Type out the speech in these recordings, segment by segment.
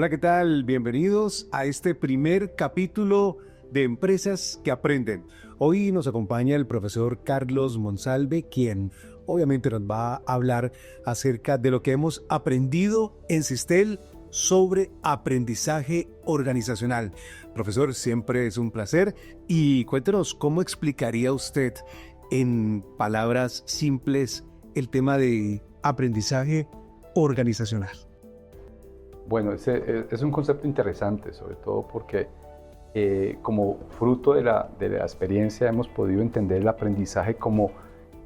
Hola, ¿qué tal? Bienvenidos a este primer capítulo de Empresas que Aprenden. Hoy nos acompaña el profesor Carlos Monsalve, quien obviamente nos va a hablar acerca de lo que hemos aprendido en Sistel sobre aprendizaje organizacional. Profesor, siempre es un placer y cuéntenos cómo explicaría usted en palabras simples el tema de aprendizaje organizacional. Bueno, es un concepto interesante, sobre todo porque como fruto de la experiencia hemos podido entender el aprendizaje como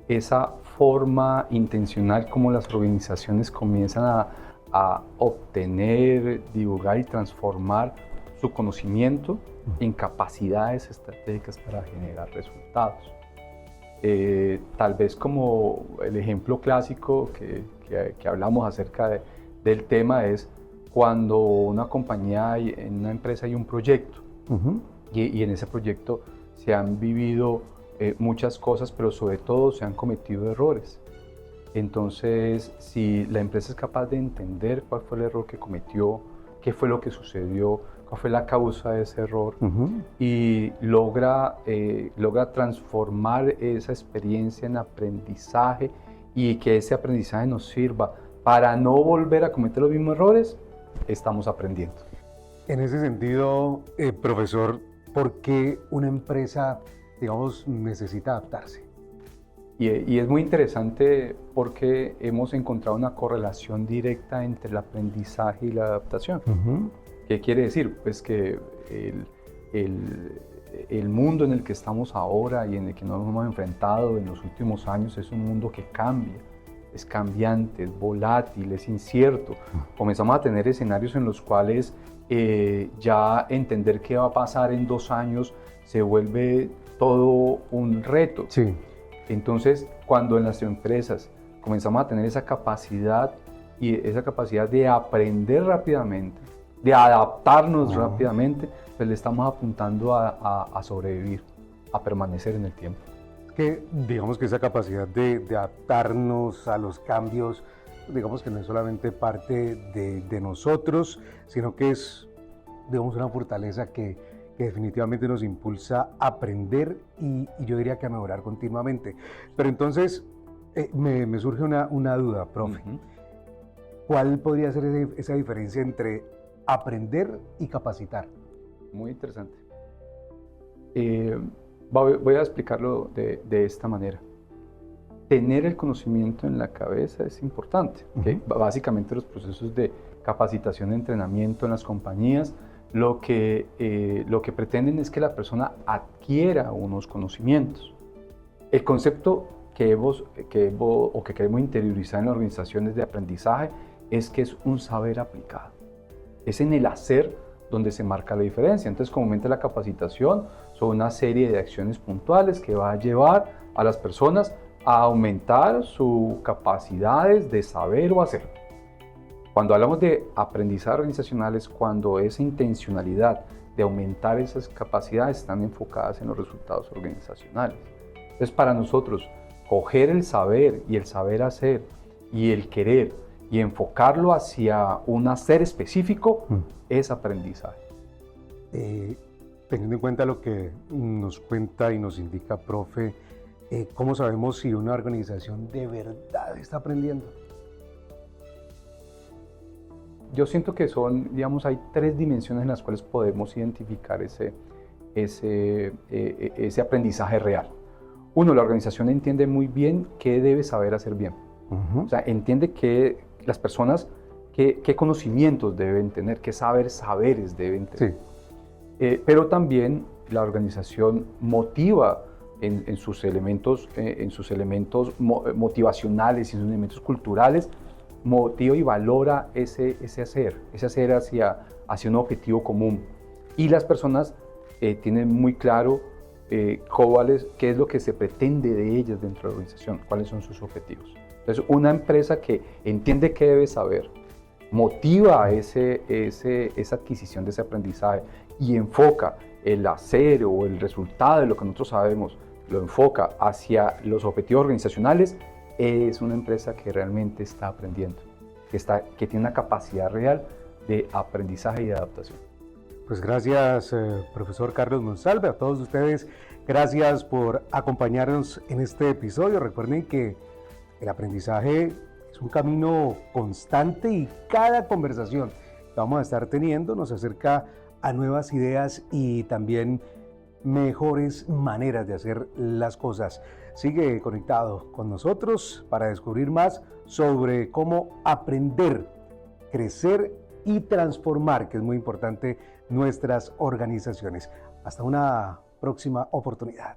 esa forma intencional como las organizaciones comienzan a obtener, divulgar y transformar su conocimiento en capacidades estratégicas para generar resultados. Tal vez como el ejemplo clásico que hablamos acerca del tema es cuando una compañía, en una empresa hay un proyecto y en ese proyecto se han vivido muchas cosas, pero sobre todo se han cometido errores. Entonces, si la empresa es capaz de entender cuál fue el error que cometió, qué fue lo que sucedió, cuál fue la causa de ese error y logra transformar esa experiencia en aprendizaje y que ese aprendizaje nos sirva para no volver a cometer los mismos errores, estamos aprendiendo. En ese sentido, profesor, ¿por qué una empresa, digamos, necesita adaptarse? Y es muy interesante porque hemos encontrado una correlación directa entre el aprendizaje y la adaptación. ¿Qué quiere decir? Pues que el mundo en el que estamos ahora y en el que nos hemos enfrentado en los últimos años es un mundo que cambia. Es cambiante, es volátil, es incierto. Comenzamos a tener escenarios en los cuales ya entender qué va a pasar en 2 años se vuelve todo un reto. Sí. Entonces, cuando en las empresas comenzamos a tener esa capacidad de aprender rápidamente, de adaptarnos rápidamente, pues le estamos apuntando a sobrevivir, a permanecer en el tiempo. Que digamos que esa capacidad de adaptarnos a los cambios, digamos que no es solamente parte de nosotros, sino que es, digamos, una fortaleza que definitivamente nos impulsa a aprender y yo diría que a mejorar continuamente. Pero entonces me surge una duda, profe. ¿Cuál podría ser esa diferencia entre aprender y capacitar? Muy interesante. Voy a explicarlo de esta manera. Tener el conocimiento en la cabeza es importante. ¿Okay? Básicamente los procesos de capacitación y entrenamiento en las compañías lo que pretenden es que la persona adquiera unos conocimientos. El concepto que queremos interiorizar en las organizaciones de aprendizaje es que es un saber aplicado. Es en el hacer donde se marca la diferencia. Entonces, comúnmente la capacitación son una serie de acciones puntuales que va a llevar a las personas a aumentar sus capacidades de saber o hacer. Cuando hablamos de aprendizaje organizacional es cuando esa intencionalidad de aumentar esas capacidades están enfocadas en los resultados organizacionales. Entonces, para nosotros, coger el saber y el saber hacer y el querer y enfocarlo hacia un hacer específico es aprendizaje. Teniendo en cuenta lo que nos cuenta y nos indica, profe, ¿cómo sabemos si una organización de verdad está aprendiendo? Yo siento que hay 3 dimensiones en las cuales podemos identificar ese aprendizaje real. 1, la organización entiende muy bien qué debe saber hacer bien. O sea, entiende que las personas qué conocimientos deben tener, qué saberes deben tener. Sí. Pero también la organización motiva en sus elementos motivacionales y en sus elementos culturales, motiva y valora ese hacer hacia un objetivo común. Y las personas tienen muy claro qué es lo que se pretende de ellas dentro de la organización, cuáles son sus objetivos. Entonces, una empresa que entiende qué debe saber, motiva esa adquisición de ese aprendizaje y enfoca el hacer o el resultado de lo que nosotros sabemos, lo enfoca hacia los objetivos organizacionales, es una empresa que realmente está aprendiendo, que tiene una capacidad real de aprendizaje y de adaptación. Pues gracias, profesor Carlos Monsalve, a todos ustedes, gracias por acompañarnos en este episodio. Recuerden que el aprendizaje es un camino constante y cada conversación que vamos a estar teniendo nos acerca a nuevas ideas y también mejores maneras de hacer las cosas. Sigue conectado con nosotros para descubrir más sobre cómo aprender, crecer y transformar, que es muy importante, nuestras organizaciones. Hasta una próxima oportunidad.